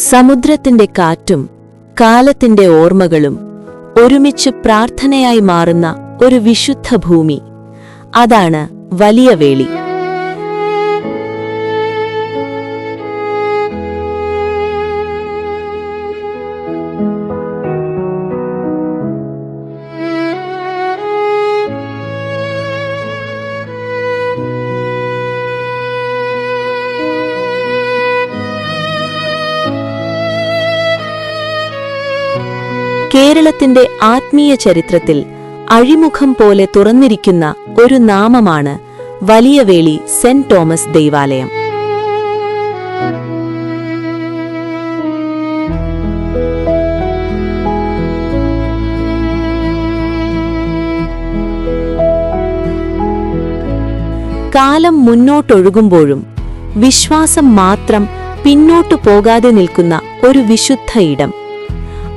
സമുദ്രത്തിന്റെ കാറ്റും കാലത്തിന്റെ ഓർമ്മകളും ഒരുമിച്ച് പ്രാർത്ഥനയായി മാറുന്ന ഒരു വിശുദ്ധ ഭൂമി, അതാണ് വലിയ വേളി. കേരളത്തിന്റെ ആത്മീയ ചരിത്രത്തിൽ അഴിമുഖം പോലെ തുറന്നിരിക്കുന്ന ഒരു നാമമാണ് വലിയവേളി സെന്റ് തോമസ് ദൈവാലയം. കാലം മുന്നോട്ടൊഴുകുമ്പോഴും വിശ്വാസം മാത്രം പിന്നോട്ടു പോകാതെ നിൽക്കുന്ന ഒരു വിശുദ്ധ ഇടം,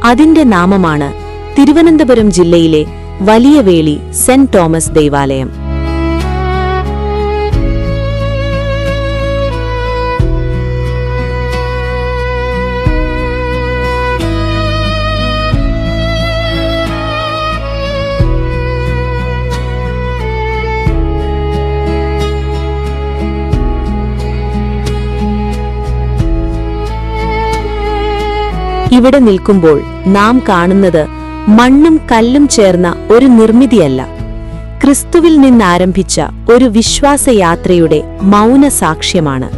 അതിന്റെ നാമമാണ് തിരുവനന്തപുരം ജില്ലയിലെ വലിയവേളി സെന്റ് തോമസ് ദൈവാലയം. ഇവിടെ നിൽക്കുമ്പോൾ നാം കാണുന്നത് മണ്ണും കല്ലും ചേർന്ന ഒരു നിർമ്മിതിയല്ല, ക്രിസ്തുവിൽ നിന്നാരംഭിച്ച ഒരു വിശ്വാസയാത്രയുടെ മൗന സാക്ഷ്യമാണ്.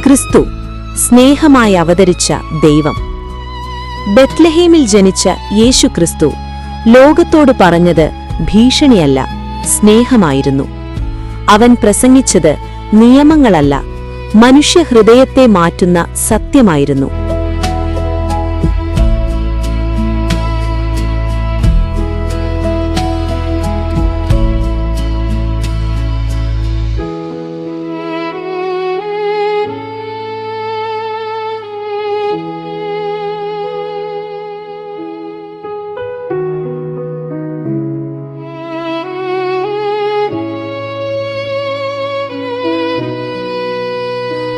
ക്രിസ്തു സ്നേഹമായി അവതരിച്ച ദൈവം. ബെത്ലഹേമിൽ ജനിച്ച യേശു ക്രിസ്തു ലോകത്തോട് പറഞ്ഞത് ഭീഷണിയല്ല, സ്നേഹമായിരുന്നു. അവൻ പ്രസംഗിച്ചത് നിയമങ്ങളല്ല, മനുഷ്യഹൃദയത്തെ മാറ്റുന്ന സത്യമായിരുന്നു.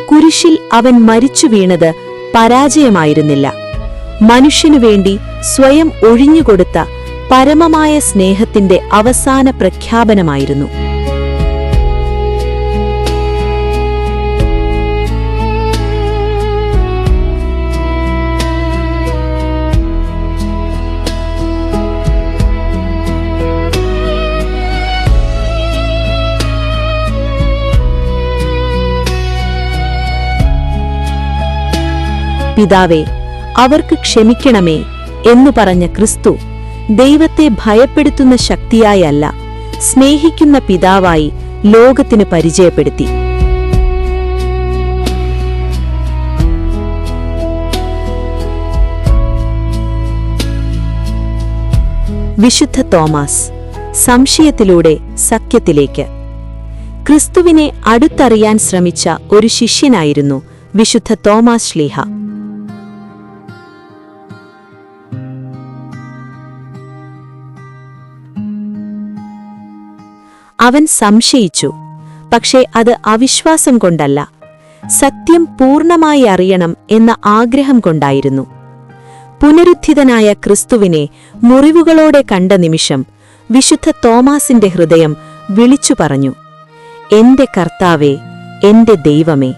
കുരിശിൽ അവൻ മരിച്ചു വീണത് പരാജയമായിരുന്നില്ല, മനുഷ്യനുവേണ്ടി സ്വയം ഒഴിഞ്ഞുകൊടുത്ത പരമമായ സ്നേഹത്തിന്റെ അവസാന പ്രഖ്യാപനമായിരുന്നു. പിതാവേ, അവർക്ക് ക്ഷമിക്കണമേ എന്നു പറഞ്ഞ ക്രിസ്തു ദൈവത്തെ ഭയപ്പെടുത്തുന്ന ശക്തിയായല്ല, സ്നേഹിക്കുന്ന പിതാവായി ലോകത്തിന് പരിചയപ്പെടുത്തി. വിശുദ്ധ തോമസ്, സംശയത്തിലൂടെ സത്യത്തിലേക്ക്. ക്രിസ്തുവിനെ അടുത്തറിയാൻ ശ്രമിച്ച ഒരു ശിഷ്യനായിരുന്നു വിശുദ്ധ തോമസ് ശ്ലീഹ. അവൻ സംശയിച്ചു, പക്ഷേ അത് അവിശ്വാസം കൊണ്ടല്ല, സത്യം പൂർണ്ണമായി അറിയണം എന്ന ആഗ്രഹം കൊണ്ടായിരുന്നു. പുനരുദ്ധിതനായ ക്രിസ്തുവിനെ മുറിവുകളോടെ കണ്ട നിമിഷം വിശുദ്ധ തോമാസിന്റെ ഹൃദയം വിളിച്ചു പറഞ്ഞു, എന്റെ കർത്താവേ, എന്റെ ദൈവമേ.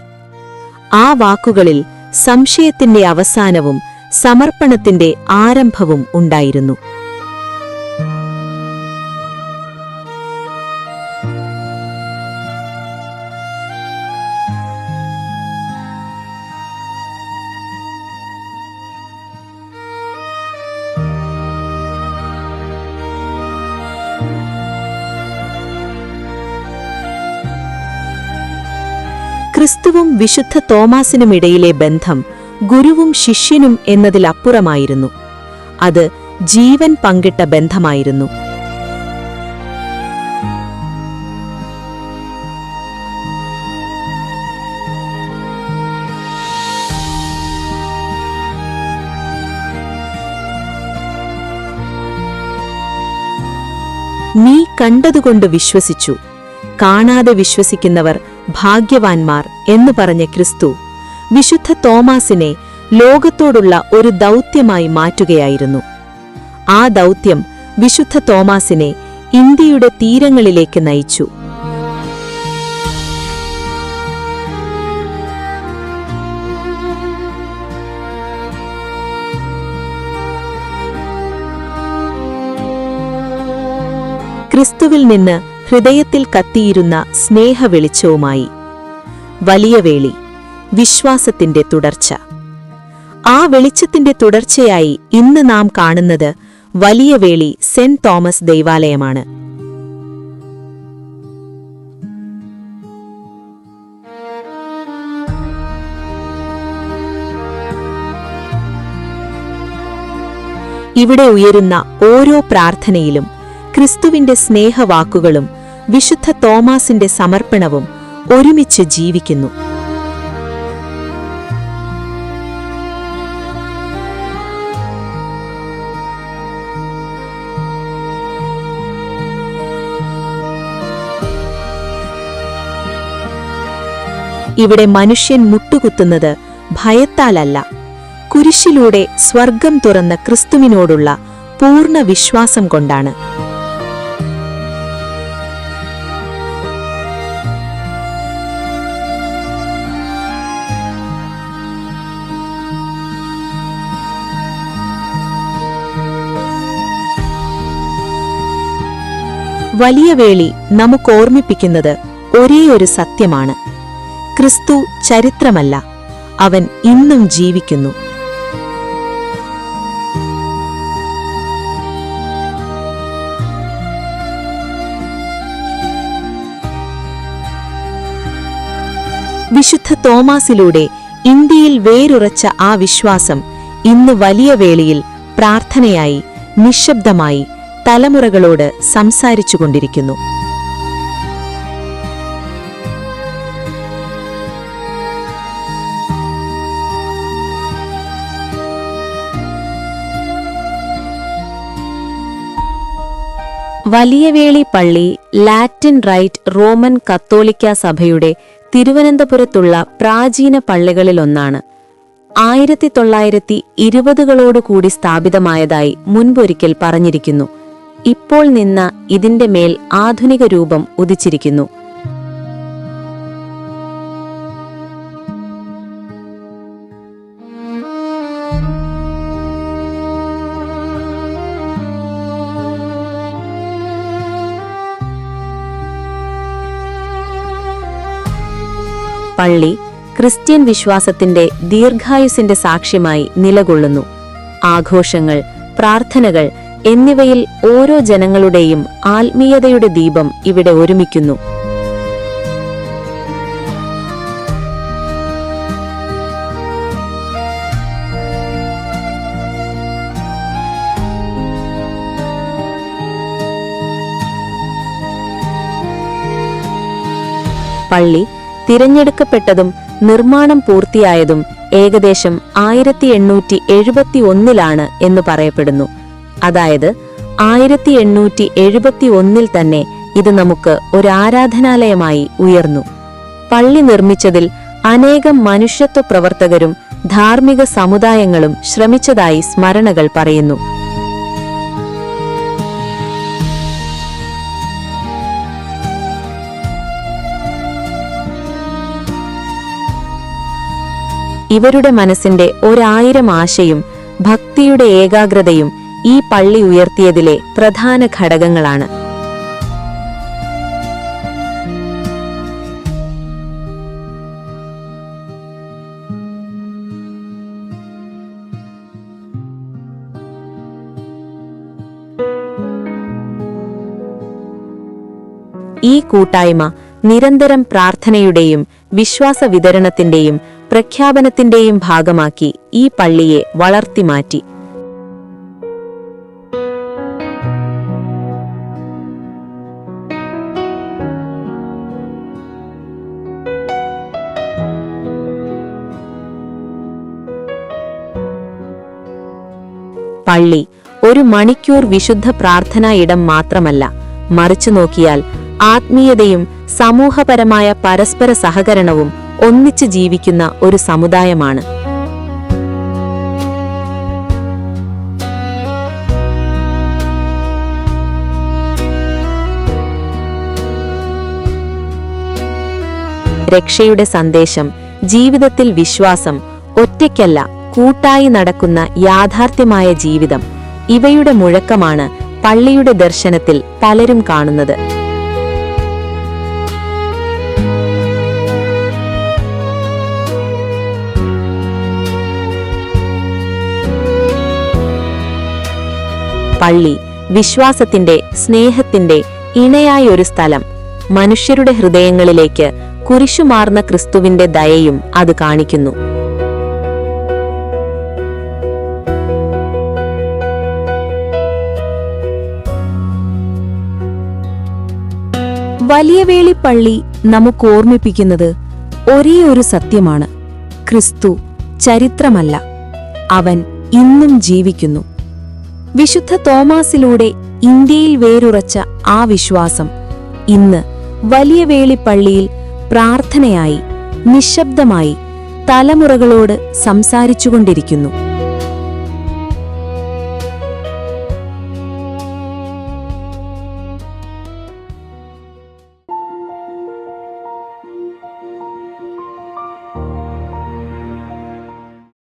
ആ വാക്കുകളിൽ സംശയത്തിന്റെ അവസാനവും സമർപ്പണത്തിന്റെ ആരംഭവും ഉണ്ടായിരുന്നു. ക്രിസ്തുവും വിശുദ്ധ തോമാസിനുമിടയിലെ ബന്ധം ഗുരുവും ശിഷ്യനും എന്നതിലപ്പുറമായിരുന്നു. അത് ജീവൻ പങ്കിട്ട ബന്ധമായിരുന്നു. നീ കണ്ടതുകൊണ്ട് വിശ്വസിച്ചു, കാണാതെ വിശ്വസിക്കുന്നവർ ഭാഗ്യവാന്മാർ എന്നു പറഞ്ഞ ക്രിസ്തു വിശുദ്ധ തോമാസിനെ ലോകത്തോടുള്ള ഒരു ദൗത്യമായി മാറ്റുകയായിരുന്നു. ആ ദൗത്യം വിശുദ്ധ തോമാസിനെ ഇന്ത്യയുടെ തീരങ്ങളിലേക്ക് നയിച്ചു. ക്രിസ്തുവിൽ നിന്ന് ഹൃദയത്തിൽ കത്തിയിരുന്ന സ്നേഹവെളിച്ചവുമായി വലിയ വേളി, വിശ്വാസത്തിന്റെ തുടർച്ച. ആ വെളിച്ചത്തിന്റെ തുടർച്ചയായി ഇന്ന് നാം കാണുന്നത് വലിയ വേളി സെന്റ് തോമസ് ദൈവാലയമാണ്. ഇവിടെ ഉയരുന്ന ഓരോ പ്രാർത്ഥനയിലും ക്രിസ്തുവിന്റെ സ്നേഹവാക്കുകളും വിശുദ്ധ തോമാസിന്റെ സമർപ്പണവും ഒരുമിച്ച് ജീവിക്കുന്നു. ഇവിടെ മനുഷ്യൻ മുട്ടുകുത്തുന്നത് ഭയത്താലല്ല, കുരിശിലൂടെ സ്വർഗം തുറന്ന ക്രിസ്തുവിനോടുള്ള പൂർണ്ണ വിശ്വാസം കൊണ്ടാണ്. വലിയ വേളി നമുക്കോർമ്മിപ്പിക്കുന്നത് ഒരേയൊരു സത്യമാണ്: ക്രിസ്തു ചരിത്രമല്ല, അവൻ ഇന്നും ജീവിക്കുന്നു. വിശുദ്ധ തോമാസിലൂടെ ഇന്ത്യയിൽ വേരുറച്ച ആ വിശ്വാസം ഇന്ന് വലിയ വേളിയിൽ പ്രാർത്ഥനയായി നിശബ്ദമായി തലമുറകളോട് സംസാരിച്ചുകൊണ്ടിരിക്കുന്നു. വലിയവേളി പള്ളി ലാറ്റിൻ റൈറ്റ് റോമൻ കത്തോലിക്ക സഭയുടെ തിരുവനന്തപുരത്തുള്ള പ്രാചീന പള്ളികളിലൊന്നാണ്. 1920കളോടുകൂടി സ്ഥാപിതമായതായി മുൻപൊരിക്കൽ പറഞ്ഞിരിക്കുന്നു. ഇപ്പോൾ നിന്ന ഇതിന്റെ മേൽ ആധുനിക രൂപം ഉദിച്ചിരിക്കുന്നു. പള്ളി ക്രിസ്ത്യൻ വിശ്വാസത്തിന്റെ ദീർഘായുസിന്റെ സാക്ഷ്യമായി നിലകൊള്ളുന്നു. ആഘോഷങ്ങൾ, പ്രാർത്ഥനകൾ എന്നിവയിൽ ഓരോ ജനങ്ങളുടെയും ആത്മീയതയുടെ ദീപം ഇവിടെ ഒരുമിക്കുന്നു. പള്ളി തിരഞ്ഞെടുക്കപ്പെട്ടതും നിർമ്മാണം പൂർത്തിയായതും ഏകദേശം 1871 എന്ന് പറയപ്പെടുന്നു. അതായത് 1871 തന്നെ ഇത് നമുക്ക് ഒരു ആരാധനാലയമായി ഉയർന്നു. പള്ളി നിർമ്മിച്ചതിൽ അനേകം മനുഷ്യത്വ പ്രവർത്തകരും ധാർമ്മിക സമുദായങ്ങളും ശ്രമിച്ചതായി സ്മരണകൾ പറയുന്നു. ഇവരുടെ മനസ്സിന്റെ 1000 ആശയും ഭക്തിയുടെ ഏകാഗ്രതയും ഈ പള്ളി ഉയർത്തിയതിലെ പ്രധാന ഘടകങ്ങളാണ്. ഈ കൂട്ടായ്മ നിരന്തരം പ്രാർത്ഥനയുടെയും വിശ്വാസ വിതരണത്തിന്റെയും പ്രഖ്യാപനത്തിന്റെയും ഭാഗമാക്കി ഈ പള്ളിയെ വളർത്തിമാറ്റി. പള്ളി ഒരു മണിക്കൂർ വിശുദ്ധ പ്രാർത്ഥനാ ഇടം മാത്രമല്ല, മറിച്ചു നോക്കിയാൽ ആത്മീയതയും സമൂഹപരമായ പരസ്പര സഹകരണവും ഒന്നിച്ചു ജീവിക്കുന്ന ഒരു സമുദായമാണ്. രക്ഷയുടെ സന്ദേശം, ജീവിതത്തിൽ വിശ്വാസം, ഒറ്റയ്ക്കല്ല കൂട്ടായി നടക്കുന്ന യാഥാർത്ഥ്യമായ ജീവിതം, ഇവയുടെ മുഴക്കമാണ് പള്ളിയുടെ ദർശനത്തിൽ പലരും കാണുന്നത്. പള്ളി വിശ്വാസത്തിന്റെ, സ്നേഹത്തിന്റെ ഇണയായൊരു സ്ഥലം. മനുഷ്യരുടെ ഹൃദയങ്ങളിലേക്ക് കുരിശുമാർന്ന ക്രിസ്തുവിന്റെ ദയയും അത് കാണിക്കുന്നു. വലിയവേളി പള്ളി നമുക്ക് ഓർമ്മിപ്പിക്കുന്നത് ഒരേ ഒരു സത്യമാണ്: ക്രിസ്തു ചരിത്രമല്ല, അവൻ ഇന്നും ജീവിക്കുന്നു. വിശുദ്ധ തോമാസിലൂടെ ഇന്ത്യയിൽ വേരുറച്ച ആ വിശ്വാസം ഇന്ന് വലിയവേളി പള്ളിയിൽ പ്രാർത്ഥനയായി, നിശബ്ദമായി തലമുറകളോട് സംസാരിച്ചുകൊണ്ടിരിക്കുന്നു.